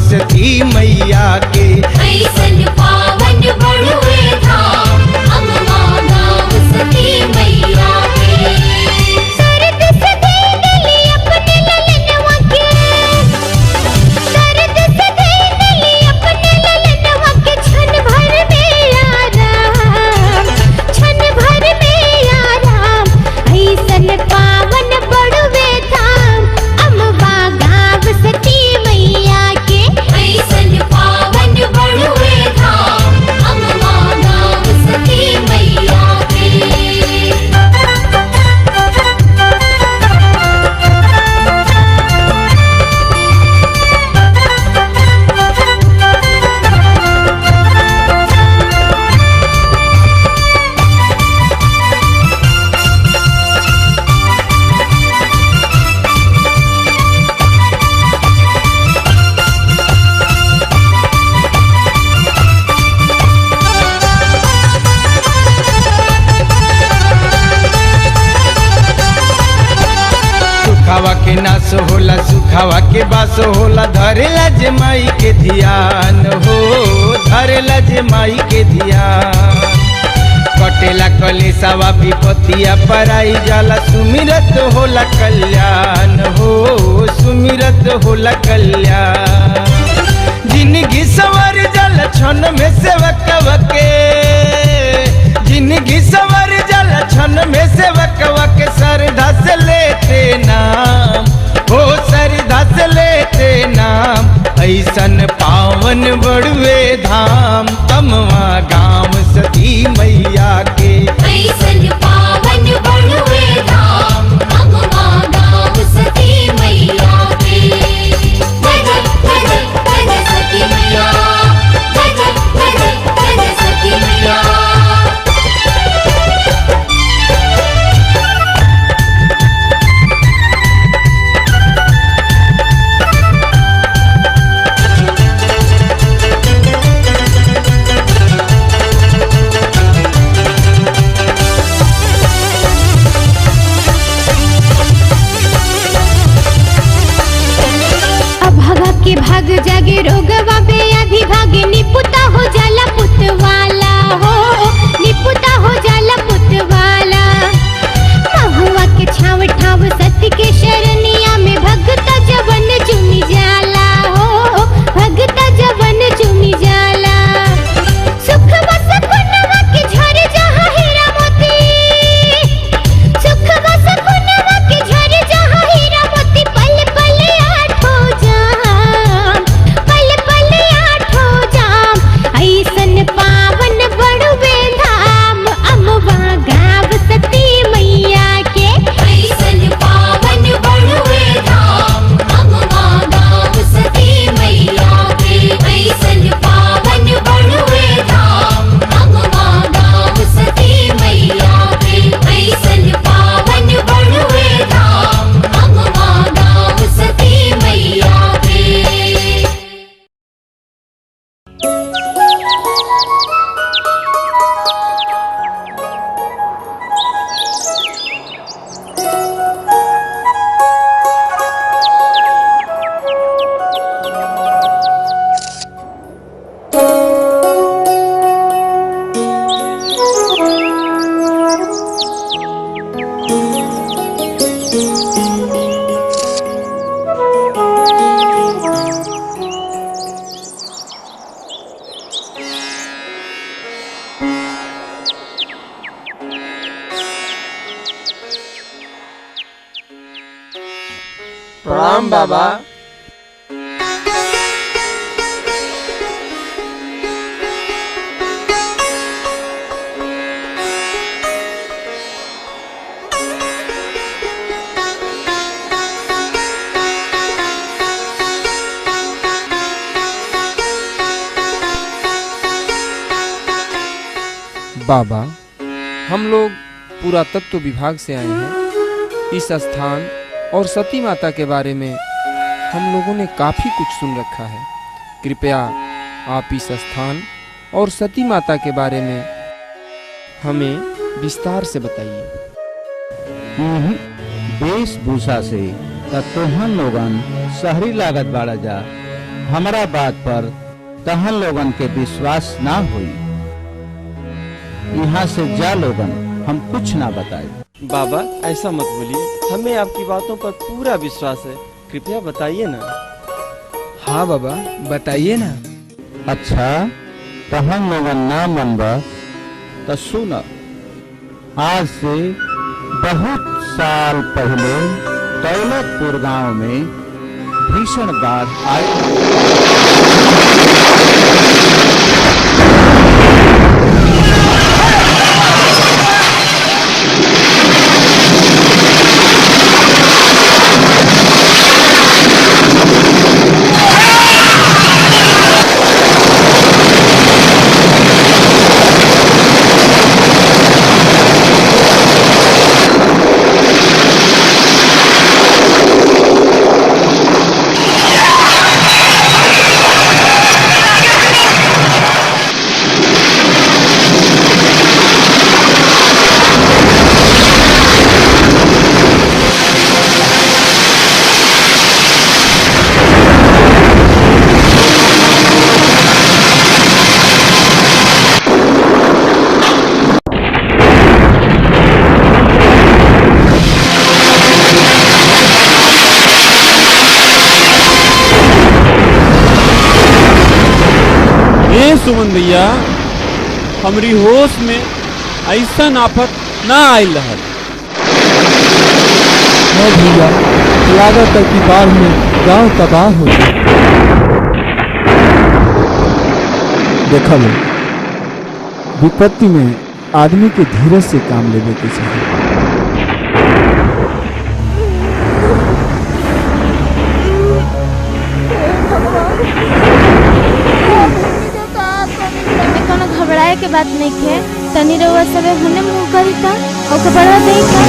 सती मैया के। ऐसन पावन बड़ुए धाम अम्मा गाँव सती मैया के। सरद से दे दिली अपने ललनवा के, सरद से दे दिली अपने ललनवा के। क्षण भर में आराम, क्षण भर में आराम। ऐसन पावन बड़ुए धाम अम्मा गाँव सती मैया के। ऐसन पावन बड़ुए धाम अम्मा गाँव सती मैया के। सुखावा के नाश होला, सुखावा के बास होला। धरेला जे माई के ध्यान हो, धरेला जे माई के ध्यान। कटेला कलेसावा विपतिया पराई जाला। सुमिरत होला कल्याण हो, सुमिरत होला कल्याण। जिंदगी संवर जाला क्षण में सेवकवा के, जिंदगी संवर जाला क्षण में सेवकवा के। श्रद्धा से लेते नाम हो, श्रद्धा से लेते नाम। ऐसन पावन बड़ुए धाम अम्मा गाँव सती मैया के। ऐसन पावन बड़ुए धाम अम्मा गाँव सती मैया के। जय जय जय जय जय सती मैया, जय जय जय जय जय सती मैया। अभागा के भाग जागे रोगवा बेअधि भागे। निपुता हो जाला पुतवाला हो, निपुता हो जाला पुतवाला। महुआ के छाव ठाव सत्य के शरणिया में भगता जवन चुनी जाला हो, भगता जवन चुनी जाला। सुख बस कुनवा के झरे जहाँ हीरा मोती, सुख बस कुनवा के झरे जहाँ हीरा मोती। पल पल आठो जाम, पल पल आठो जाम। ऐसन पावन बड़ुए धाम अम्मा गाँव सती मैया के। ऐसन पावन बड़ुए धाम अम्मा गाँव सती मैया के। ऐसन पावन बड़ुए धाम अम्मा गाँव सती मैया के। ऐसन पावन बड़ुए धाम अम्मा गाँव सती मैया के। प्रणाम बाबा। बाबा, हम लोग पुरातत्व विभाग से आए हैं। इस स्थान और सती माता के बारे में हम लोगों ने काफ़ी कुछ सुन रखा है। कृपया आप इस स्थान और सती माता के बारे में हमें विस्तार से बताइए। वेशभूषा से तोहन लोगन शहरी लागत बाड़ा जा, हमारा बात पर तहन लोगन के विश्वास ना हुई। यहाँ से जा लोगन, हम कुछ ना बताए। बाबा ऐसा मत बोलिए, हमें आपकी बातों पर पूरा विश्वास है, कृपया बताइए ना। हाँ बाबा बताइए ना। अच्छा तहन लोगन ना मनबा तो सुन, आज से बहुत साल पहले दौलतपुर गांव में भीषण बाढ़ आई। सुमन भैया, हमरी होश में ऐसा आफत ना आयल रहल। भैया लागत है कि बाढ़ में गांव तबाह हो गया। देखा लो, विपत्ति में आदमी के धीरज से काम लेने के चाहिए। घबराए के बात नहीं है, तनी रउआ सबे हुने मुंह करी ता और खबरवा देई का।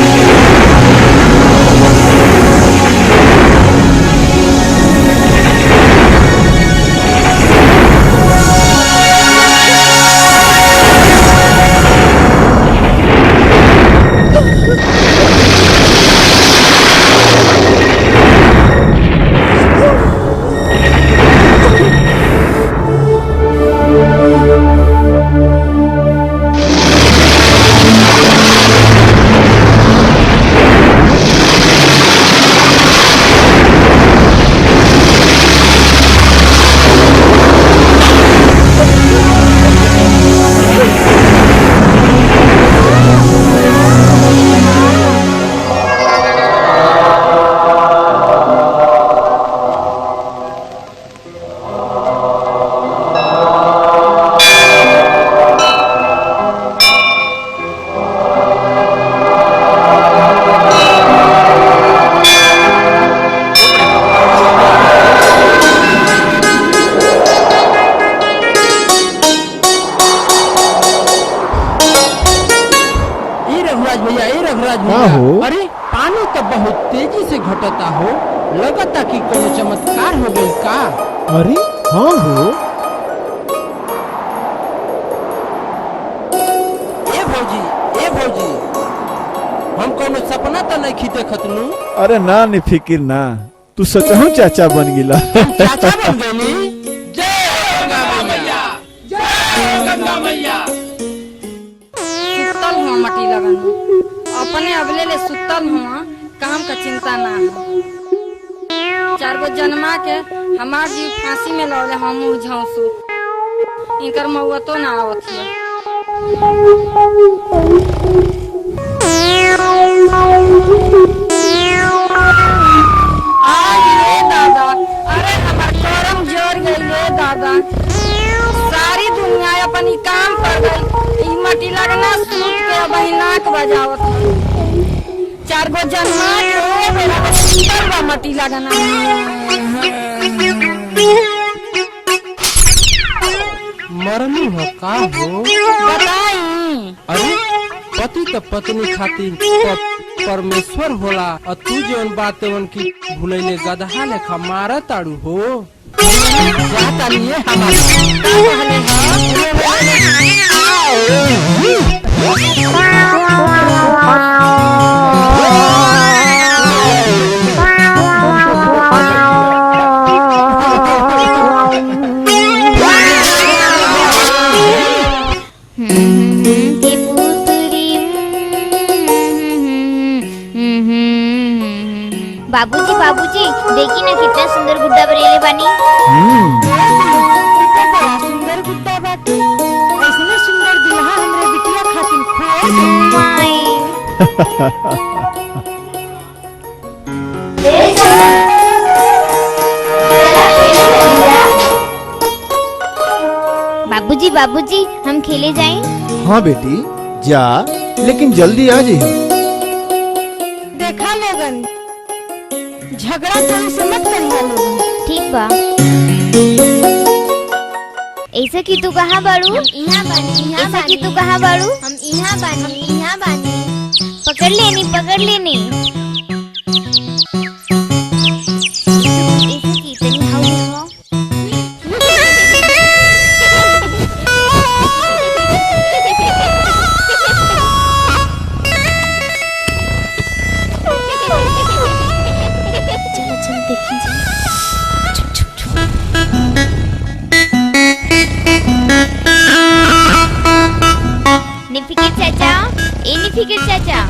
अरे पानी तो बहुत तेजी से घटता हो, लगता कि कोनो चमत्कार हो गई का। अरे हाँ हो। ए भौजी, हम कोनो सपना तो नहीं देखत नु। अरे ना नि फिकिर ना, तू सचहु चाचा बन गिला। चाचा बन गई। जय गंगा मैया, जय गंगा मैया। सुतल हुआ मटी लगन, अपने अगले ले सुतल हुआ, काम का चिंता ना है। 4 गो जन्मा के हमार जीव फांसी में लौले, हम झौसू इनकर मौआ तो ना आवत है। रे दादा, अरे हमार करम जर गई रे दादा, सारी दुनिया अपन ही काम कर गई, ई मटी लगना सूत के वही नाक बजावत है। 4 गो जन्मा के मेरा सुंदर बा मटी लगना। मरनी हो का हो बताई। अरे पति तो पत्नी खातिर परमेश्वर होला, और तू जौन बात की भूलैले गदहा लेखा मारा ताड़ू हो। जाता नहीं है हमारा देखी ना कितना सुंदर गुड्डा बनेले बानी। सुंदर गुड्डा बाटे, ऐसने सुंदर दुल्हा हमरे बिटिया खातिर खोज। बाबूजी बाबूजी हम खेले जाएं? हाँ बेटी जा, लेकिन जल्दी आ जाइए। देखा लोगन, झगड़ा कोई से मत करिया लोगन। ठीक बा। ऐसा कि तू कहाँ बाड़ू? यहाँ बानी। ऐसा कि तू कहाँ बाड़ू? हम यहाँ बानी। पकड़ लेनी। ऐसा कि इतनी हाउ हो। चलो देखी जाए। निफिकिर चाचा, ए निफिकिर चाचा।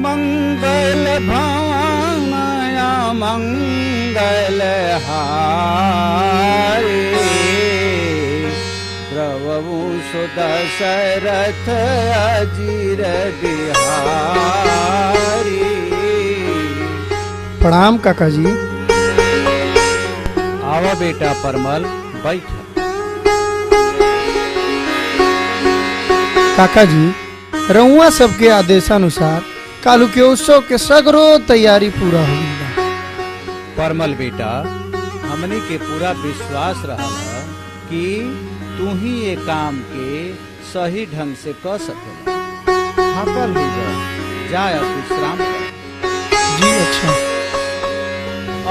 मंगल भानया मंगल हारे प्रभु सुदशरथ अजीर बिहारी। प्रणाम काका जी। आवा बेटा परमल, बैठ। काका जी, रउआ सबके आदेशानुसार कालू के उत्सव के सगरो तैयारी पूरा हो गई। परमल बेटा, हमने के पूरा विश्वास रहा कि तू ही ये काम के सही ढंग से कर सकेला। थकल ही जा अब विश्राम कर। जी अच्छा।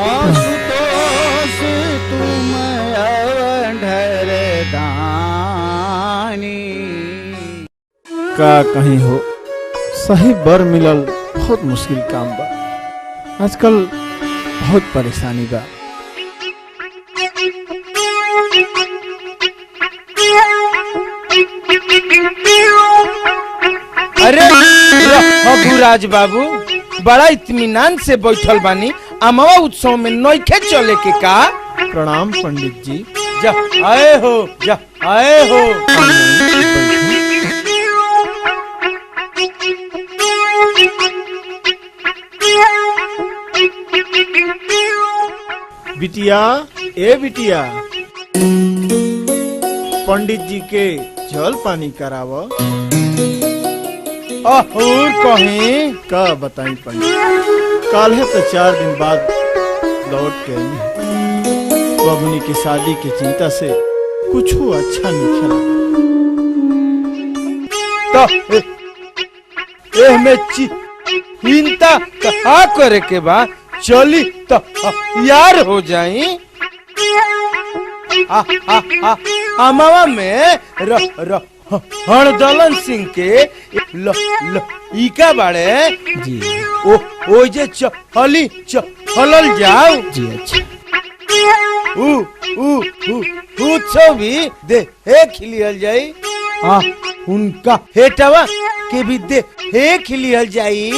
आशुतोष तुम अवंढर दानी। का कहीं हो, सही बर मिलल बहुत मुश्किल काम बा। आजकल बहुत परेशानी बा। अरे रघुराज बाबू, बड़ा इत्मीनान से बैठल बानी। अमवा उत्सव में नइखे चले के का? प्रणाम पंडित जी। जा आए हो। बिटिया, ए बिटिया, पंडित जी के जल पानी कराव। और कहीं का बताई पंडित, काल है तो 4 दिन बाद लौट के आई। बबुनी की शादी की चिंता से कुछ अच्छा नहीं खेला। तो में चिंता का करे के बा, चली तो यार हो जाई। अमावा में हरदलन सिंह के इका बाड़े जी ओ जे चलल जाओ जी। अच्छा भी देख लियल जाई। उनका हेटवा के भी देख लियल जाई।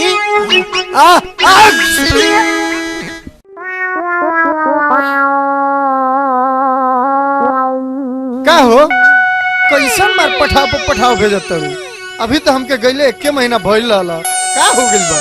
का हो कैसन मार पठाव भेजत तारू? अभी तो हमके गईले 1 महीना भइल रहला, का हो गइल बा?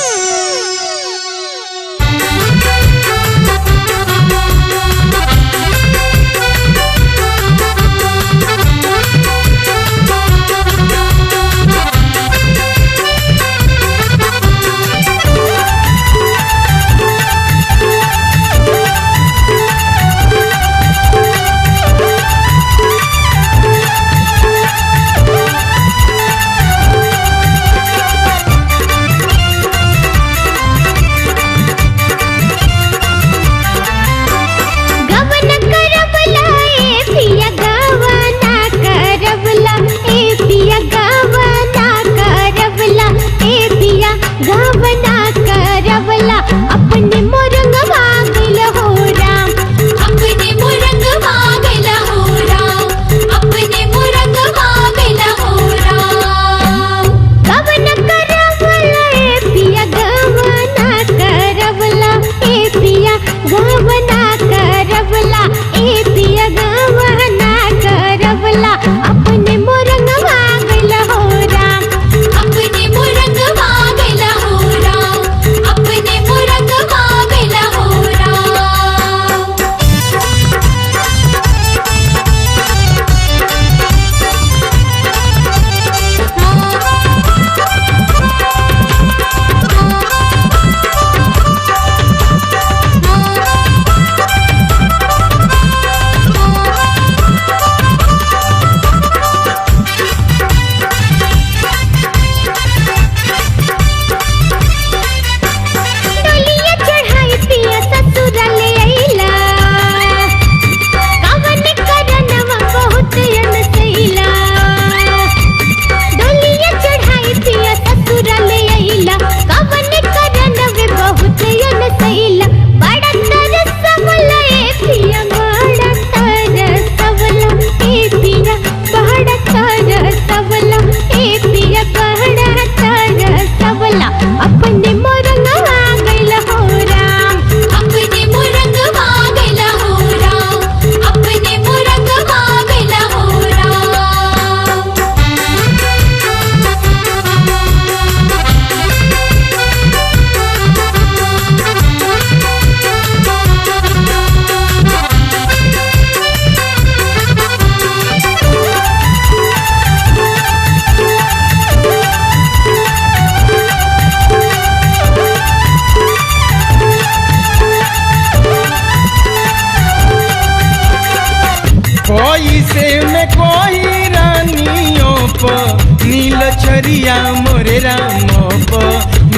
चरिया मोरे राम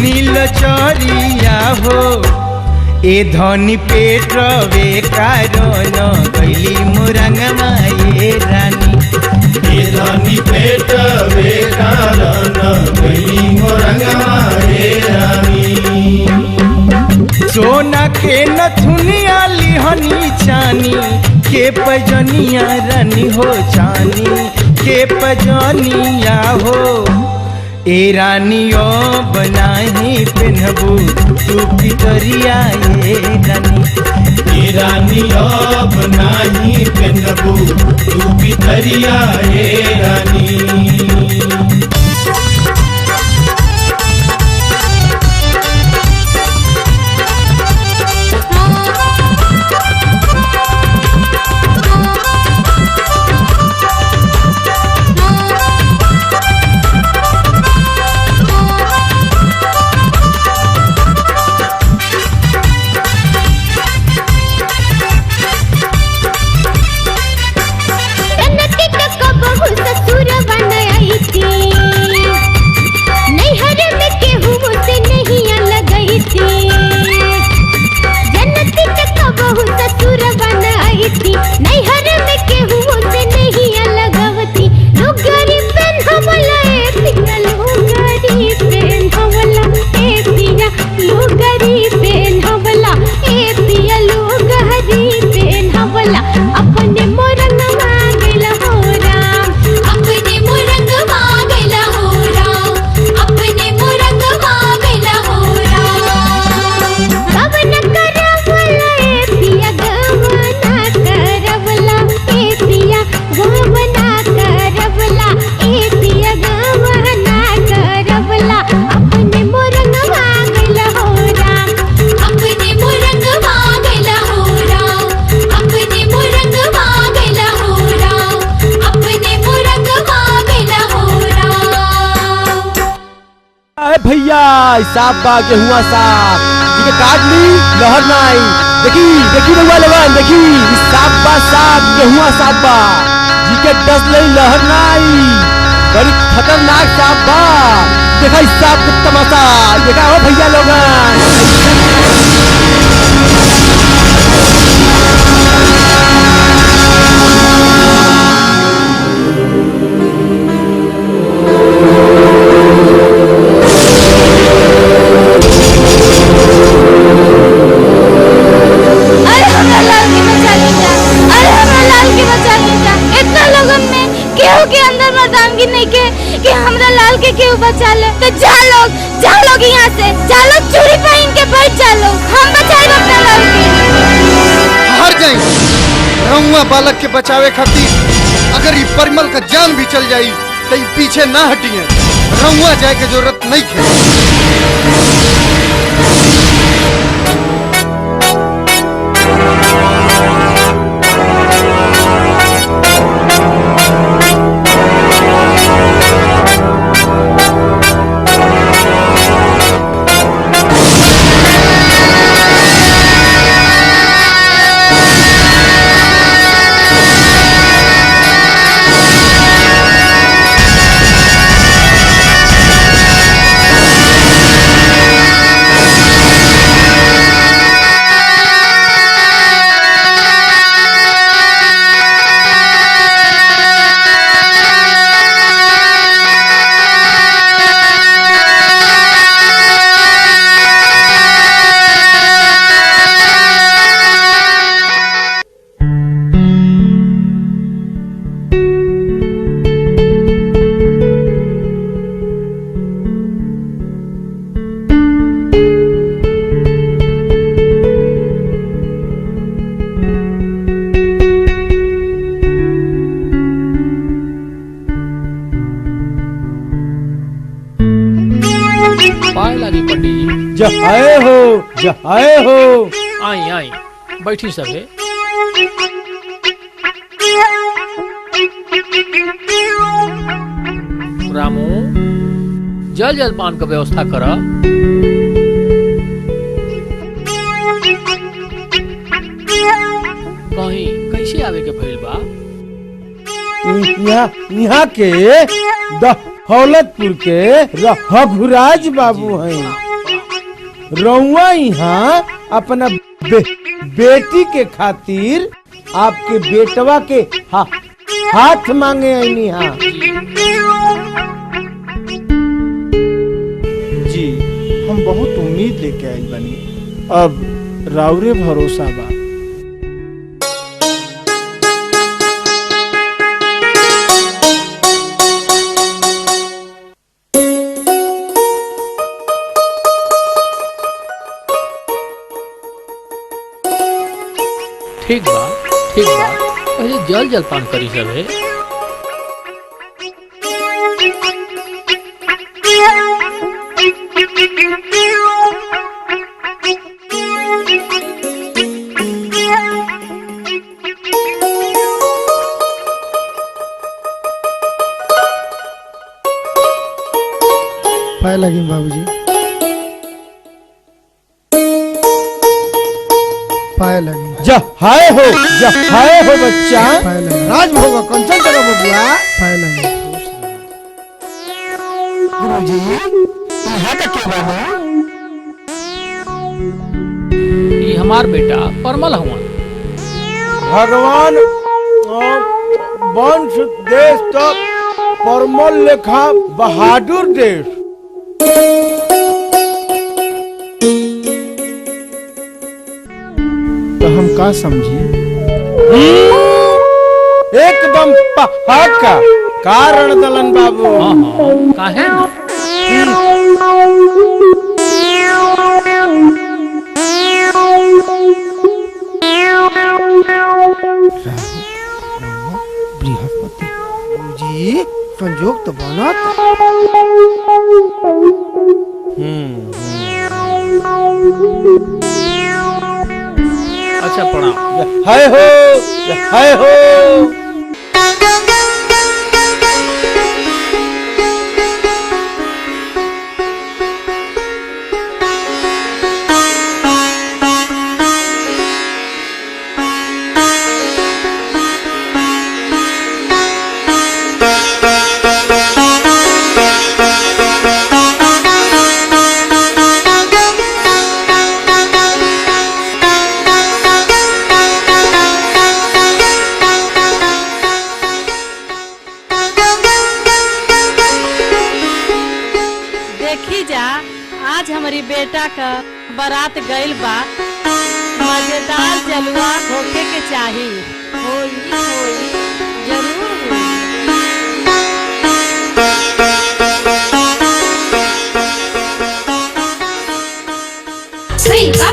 नील चरिया हो ए धनी पेटवे कारण गैली मोरंगमा ये रानी ए धनी पेटवे कारण गैली मोरंगमा ये रानी सोना के नथुनिया लिहनी चानी के पजनिया रानी हो चानी के पजनिया हो ए रानियो बनाही पेनबू तू पितरिया ये रानी ए रानियो बनाही पेनबू तू पितरिया ये रानी सांप बा गेहुआ सांप ठीक काट ली लहर ना आई देखी देखी रहुआ लगन देखी सांप बा सांप गेहुआ सांप बा जी के डस ले लहर ना आई बड़ी खतरनाक सांप बा देखा इस सांप का तमाशा देखा हो भैया लोगन के अंदर मर्दानगी नहीं के कि हमरा लाल के केहू बचा ले तो जा लोग यहाँ से जा लोग चूड़ी पहन के बैठ जा लोग हम बचाए अपना लाल के हार जाए रहुआ बालक के बचावे खातिर अगर ये परिमल का जान भी चल जाई तो ये पीछे ना हटिए रहुआ जाए के जरूरत नहीं है जहाए हो आई आई बैठी सबे रामू जल जलपान का व्यवस्था कर कहीं कैसे आवे के भइल बा यहाँ के दौलतपुर के रघुराज बाबू हैं रउआ यहाँ अपना बेटी के खातिर आपके बेटवा के हाथ मांगे आईनी हाँ जी हम बहुत उम्मीद लेके आए बनी अब राउरे भरोसा बा ठीक बा पहले जल जलपान करी सबे पाए लगी बाबूजी पाए लगी जहाए हो बच्चा राजभोग कंचन करो बबुआ पाए लगी गुरुजी यहाँ का क्या बात है ये हमार बेटा परमल हुआ भगवान वंश देश तो परमल लेखा बहादुर देश तो हम का समझी एकदम पक्का कारण दलन बाबू काहे ना बृहस्पति जी संजोग तो बना अच्छा प्रणाम हाय हो बारात गइल बा, मजेदार जलवा होके के चाही। होई होई जरूर होई।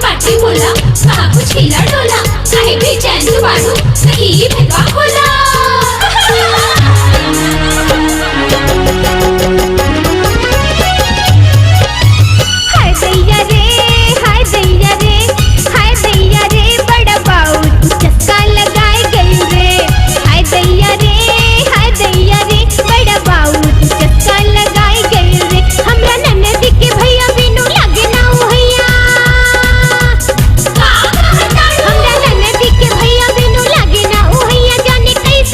बाटी बोला कहाँ कुछ हिला डोला, कहीं भी चैन से बाड़ू नहीं भेदवा होला। हाय दैया रे, हाय दैया रे, हाय दैया रे, बड़ा बाऊ तू चस्का लगाए गई रे। हाय दैया रे, हाय दैया रे, बड़ा बाऊ तू चस्का लगाए गई रे। हमरा ननद के भैया बिनु लगे ना भैया, हमरा ननद के भैया बिनु लगे ना भैया, जाने कैसे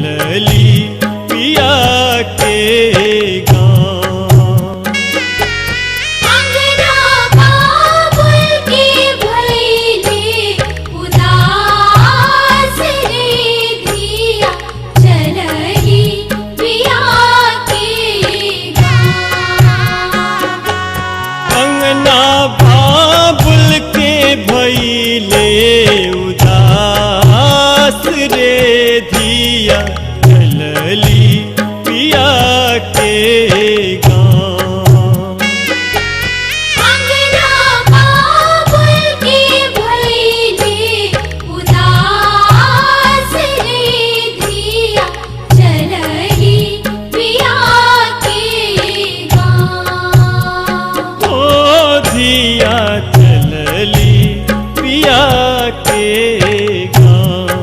चलली पिया के गाँव। अंगना बाबुल के भइले उदास रे धिया चलली पिया के गाँव। अंगना बाबुल के भइले उदास रे धिया चलली पिया के गाँव। अंगना बाबुल के भइले उदास रे धिया चलली पिया के गाँव। ओ धिया चलली पिया के गाँव।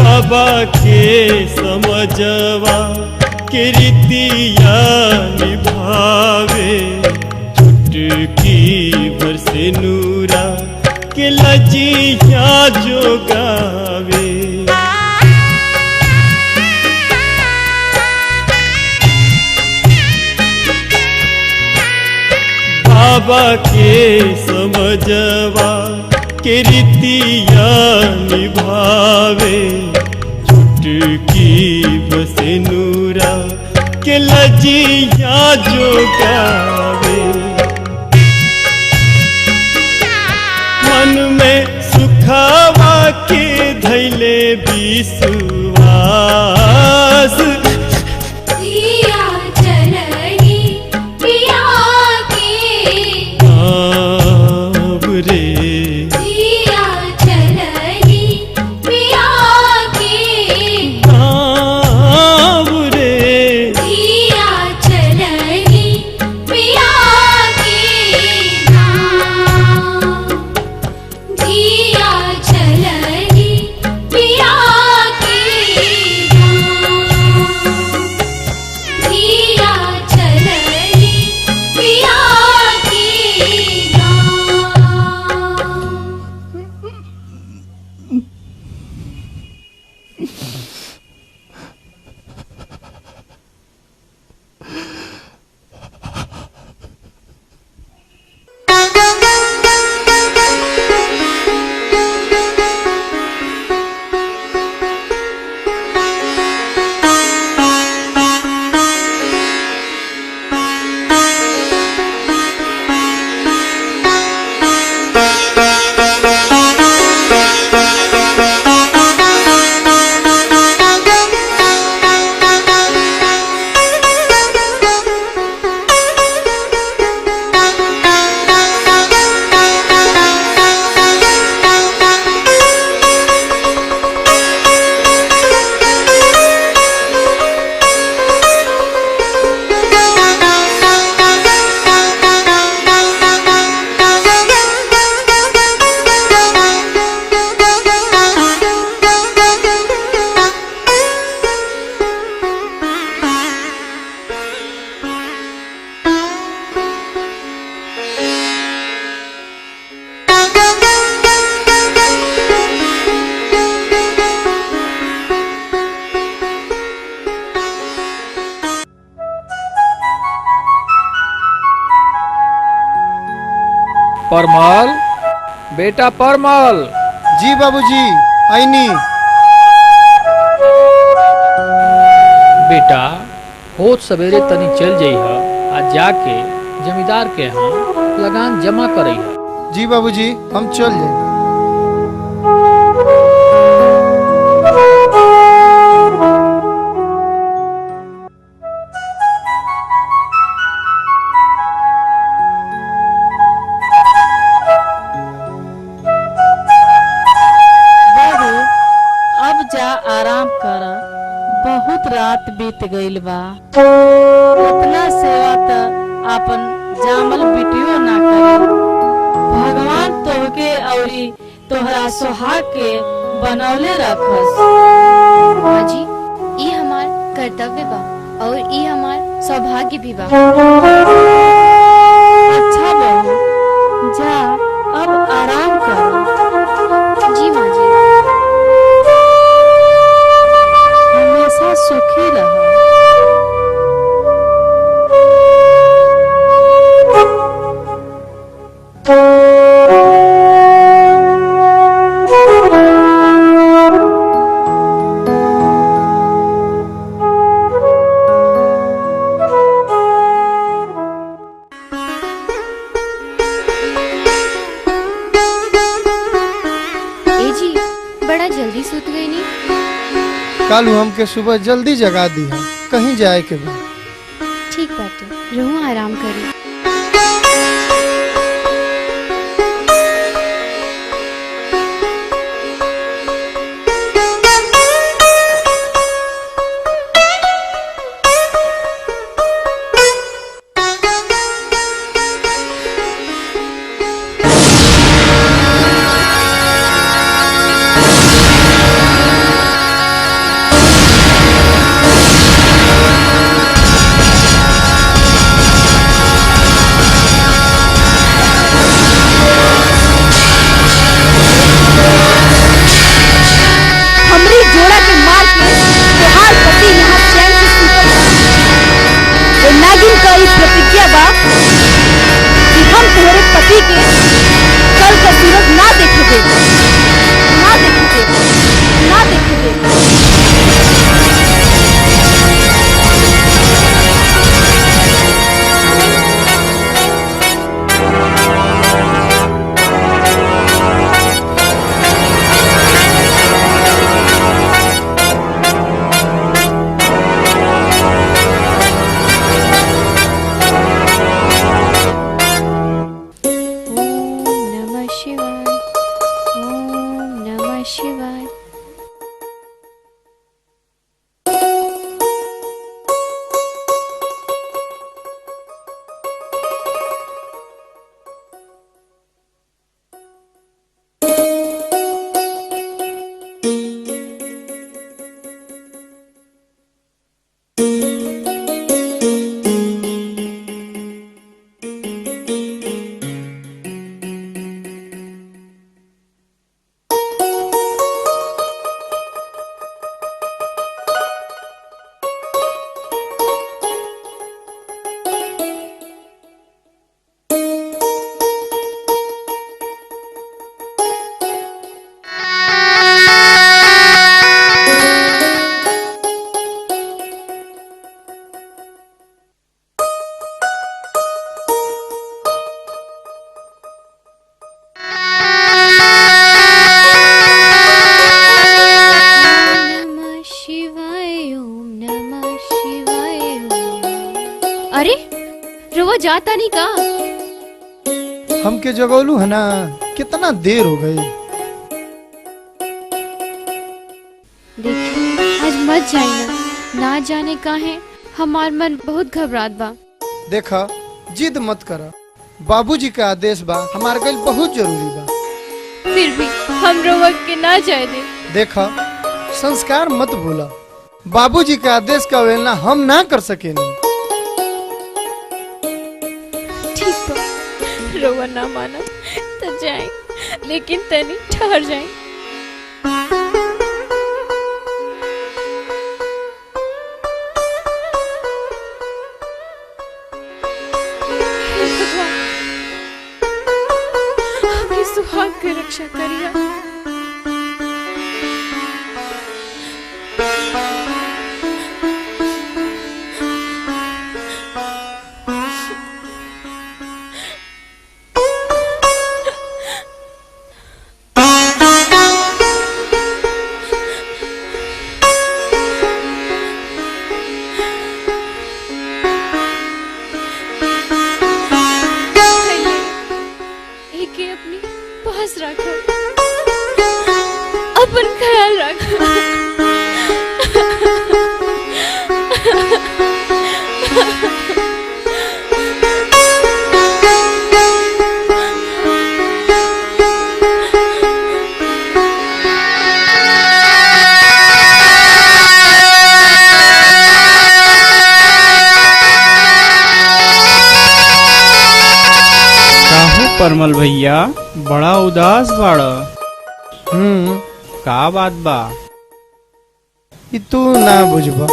बाबा के समझवा के रीतिया निभावे चुटकी भर से नूरा के लजिया जो गावे। बाबा के समझवा के रीतिया निभावे चुटकी बसे नूरा के लजिया जो गावे। मन में सुखावा के धैले विश्वास धिया चलली पिया के गाँव रे। धिया चलली पिया के गाँव रे। धिया चलली पिया के गाँव। धिया चलली पिया के गाँव। धिया चलली पिया के गाँव। परमल, बेटा परमल। जी बाबूजी आईनी। बेटा होत सवेरे तनी चल जइह आ जाके जमींदार के यहाँ लगान जमा करइह। जी बाबूजी हम चल जाए। रात बीत गईल बा। उतना सेवा त आपन जामल बिटियो ना करे। भगवान तोहके औरी तोहरा सुहाग के बनौले रखस। माँ जी, ये हमार कर्तव्य बा और ये हमार सौभाग्य भी बा। अच्छा बहू, जा अब आराम करो। जी माँ जी। हमेशा सुखी रहो। बड़ा जल्दी सुत गई नी। कालू हमके सुबह जल्दी जगा दी है, कहीं जाए के बा। ठीक बाटे, रहूं आराम करी। प्रतिज्ञा बा कि हम तुम्हारे पति के कल का सूरज ना देखेंगे, ना देखेंगे, ना देखेंगे। अरे रुआ जाता नहीं का? हमके जगोलू है ना, कितना देर हो गई। देखिए आज मत जाइए ना जाने का है, हमार मन बहुत घबरात बा। देखा जिद मत करा, बाबूजी का आदेश बा, हमार गल बहुत जरूरी बा। फिर भी हम रुआ के ना जाए दे। देखा संस्कार मत भूला, बाबूजी का आदेश का अवहेलना हम ना कर सके नहीं। रोवा ना माना तो जाए, लेकिन तनी ठहर जाए। हमें सुहाग की रक्षा करिए। परमल भैया बड़ा उदास बाड़। का बात बा? ई तू ना बुझबा।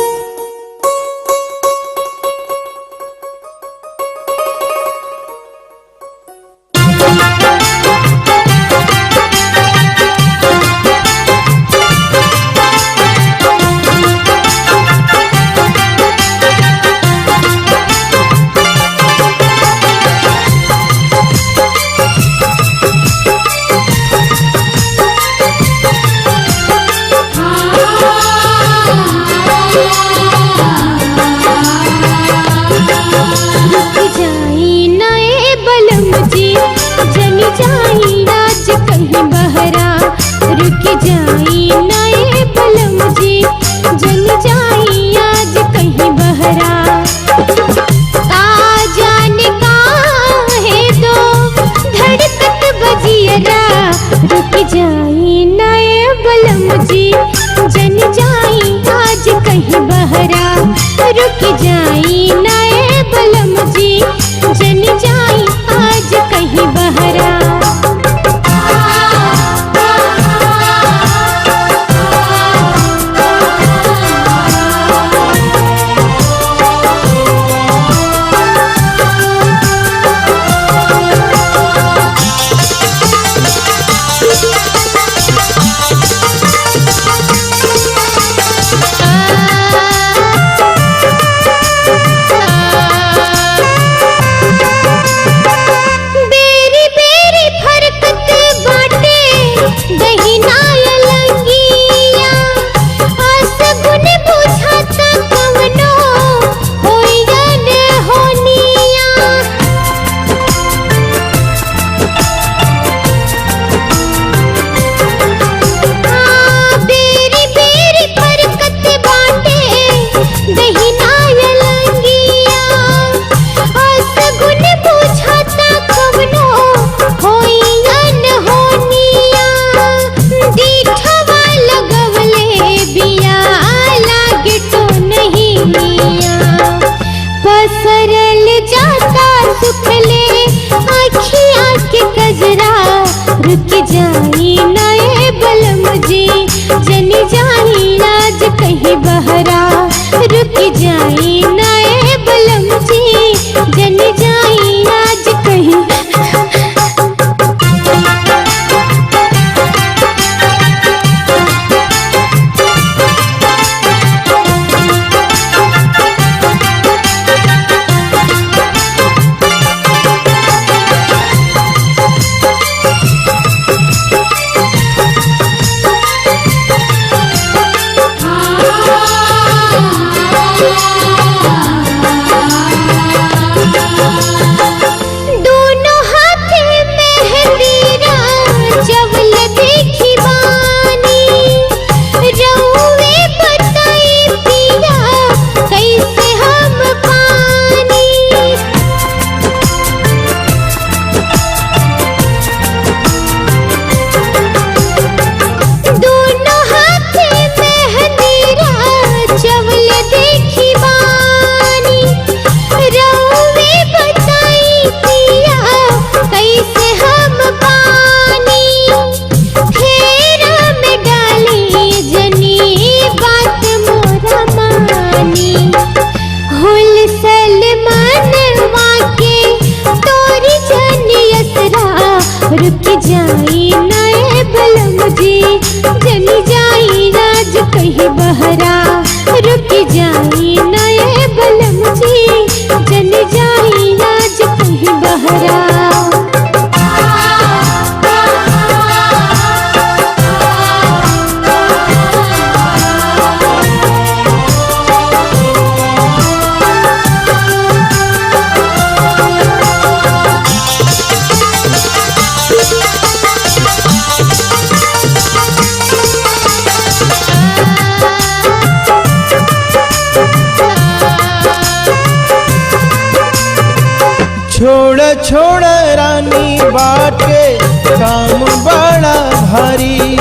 छोड़ छोड़ रानी बाटे काम बड़ा भारी,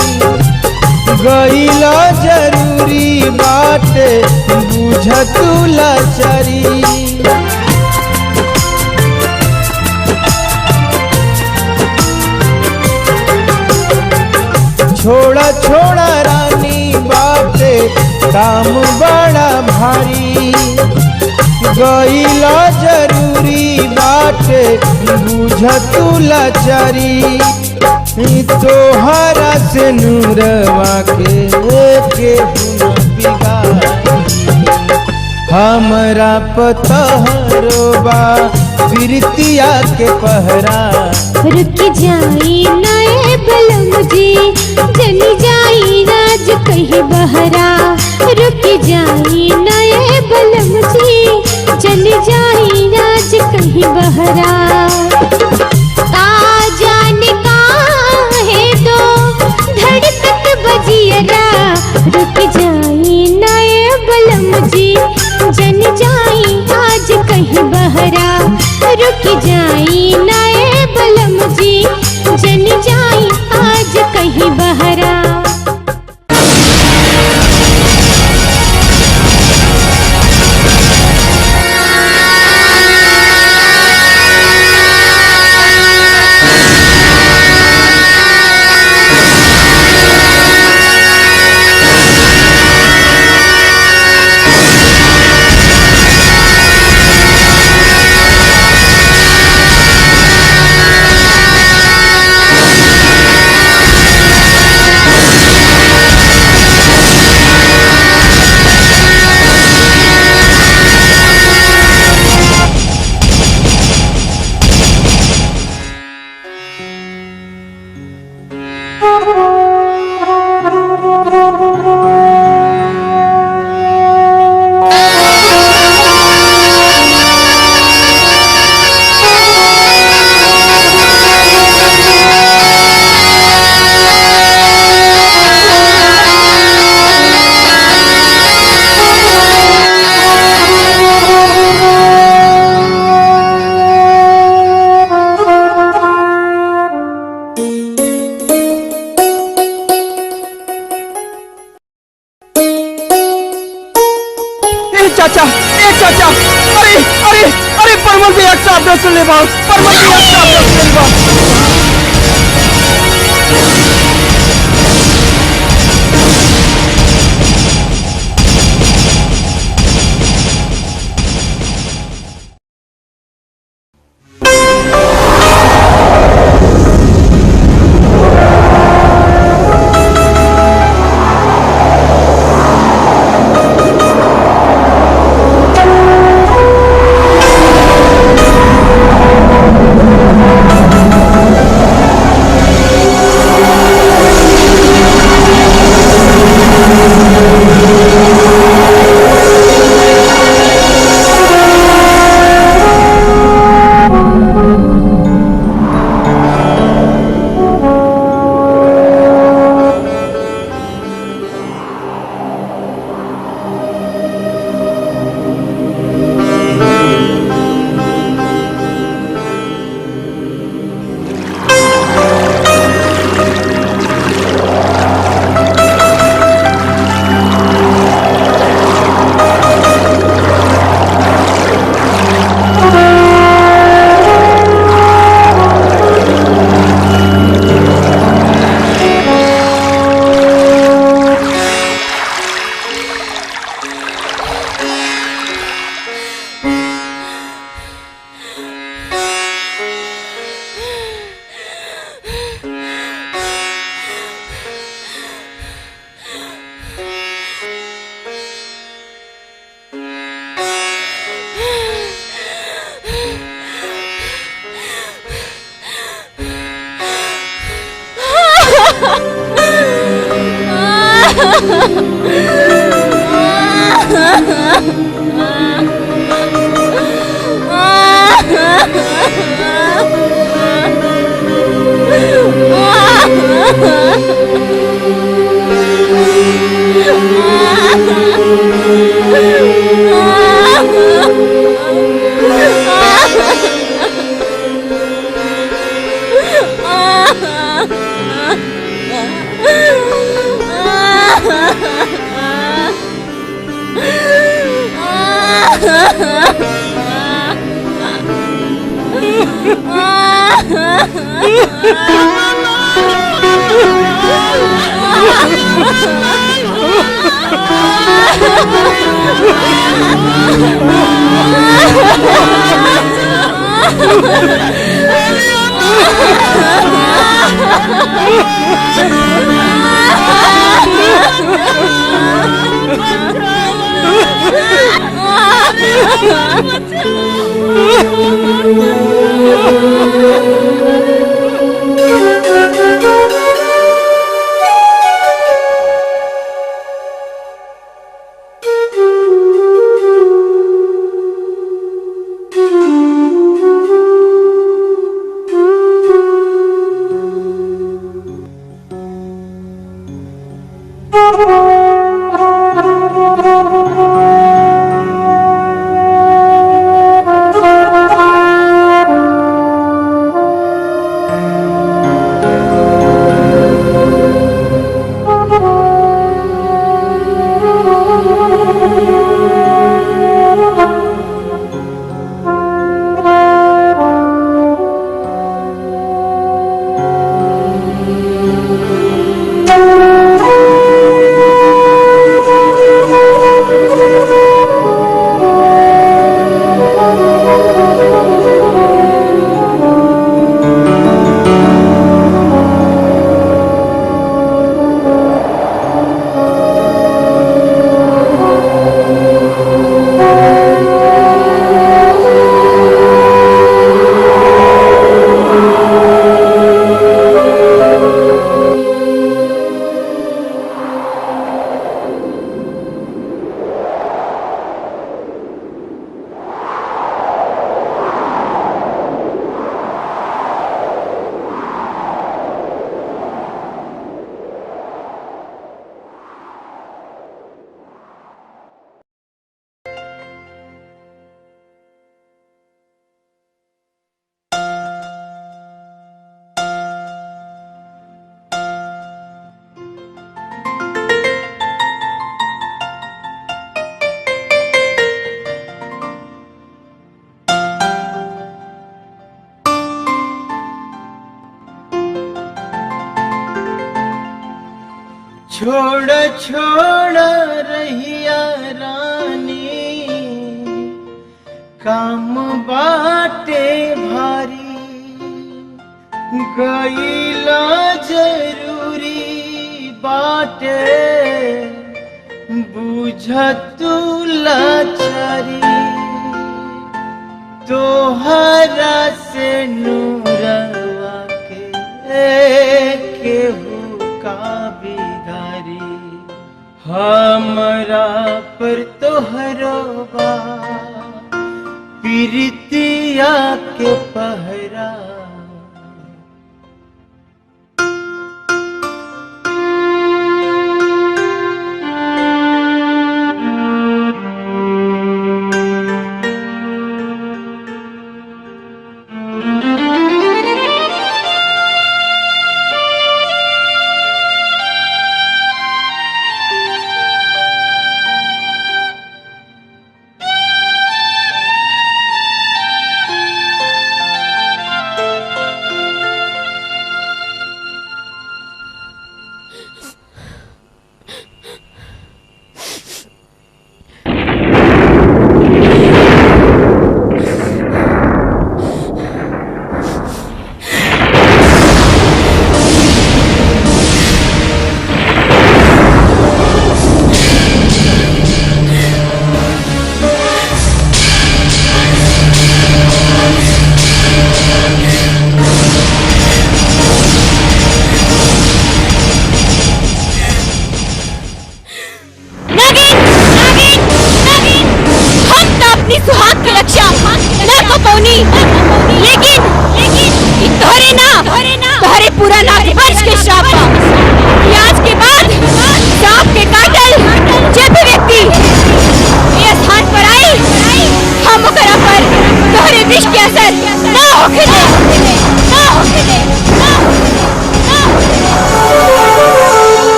गईला जरूरी बाटे बुझ तू लाचारी। छोड़ा छोड़ा रानी बाटे काम बड़ा भारी गईला जरूरी बाटे बुझ तू लाचारी तोहरा से नूरवा के हमरा पतहरोबा बिरतिया के पहरा रुक जाई नए बलम जी चली जाई राज कहीं बहरा रुक जाई नए बलम जी चली जाई राज कहीं बहरा जाने का है दो धड़कत बजियरा रुक जाई नए बलम जी जन जाई आज कहीं बहरा रुक जाई नए बलम जी जन जाई आज कहीं बहरा चाचा अरे अरे अरे परमल भी एक साथ दस ले बाल परमल भी एक साथ दस ले बाल छोड़ छोड़ रहिया रानी, काम बाटे भारी, गईला जरूरी बाटे, बुझ तू लाचारी, तोहरा से नूरवा के केहू का बिगारी, हमरा पर तोहरो बा प्रीतिया के पहरा।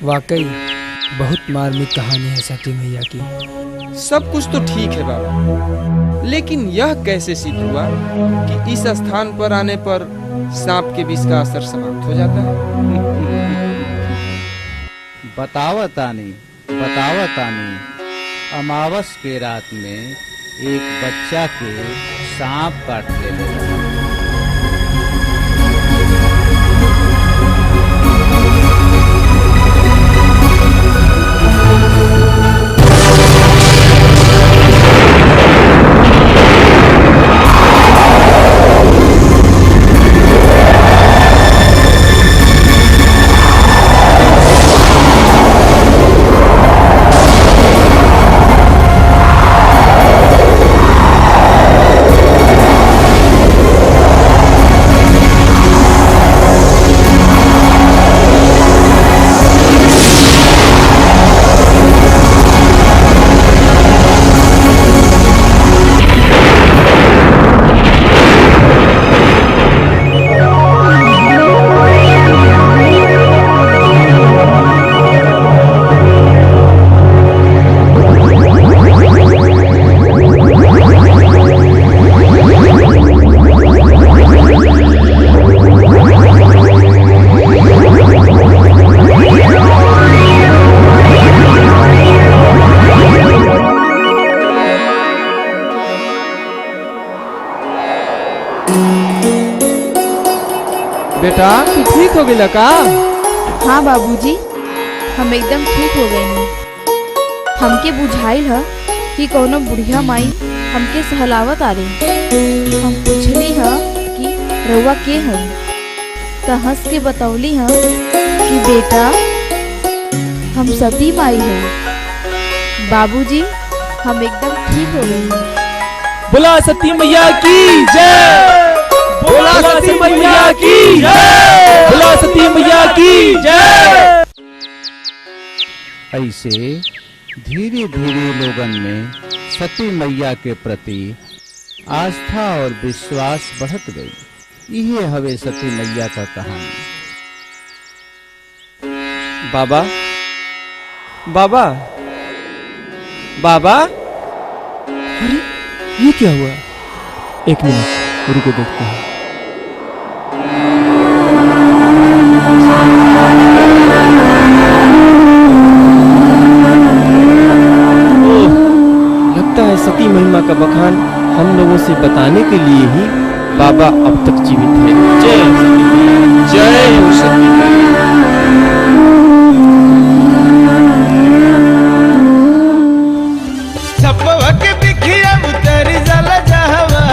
वाकई बहुत मार्मिक कहानी है सती मैया की। सब कुछ तो ठीक है बाबा, लेकिन यह कैसे सिद्ध हुआ कि इस स्थान पर आने पर सांप के विष का असर समाप्त हो जाता है? बतावतानी अमावस के रात में एक बच्चा के सांप काट ले। बेटा तू ठीक हो गई का? हाँ बाबूजी, हम एकदम ठीक हो गए हैं। हमके बुझाइल है कि कोनो बुढ़िया माई हमके सहलावत आ रही। हम पूछली है कि रउआ के है, त हंस के बतौली है कि बेटा हम सती माई है। बाबूजी हम एकदम ठीक हो गए हैं। बोला सती मैया की जय, बोला सती मैया की जय, बोला सती मैया की जय। ऐसे धीरे धीरे लोगन में सती मैया के प्रति आस्था और विश्वास बढ़त गई। यह हवे सती मैया का कहानी। बाबा बाबा बाबा, अरे ये क्या हुआ? एक मिनट रुको, देखते हैं। लगता है सती महिमा का बखान हम लोगों से बताने के लिए ही बाबा अब तक जीवित है। जय जय हो सती मैया। सपवा के बिखिया उतर जाला जहवा,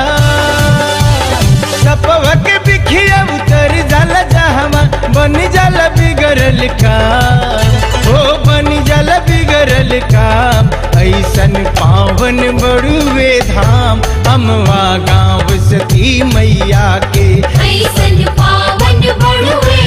सपवा के बिखिया उतर जाला जहवा, बन जाला बिगड़ल काम, हो बन जाला बिगड़ल काम। ऐसन पावन बड़ुए धाम अमवा गाँव सती मैया के, ऐसन पावन बड़ुए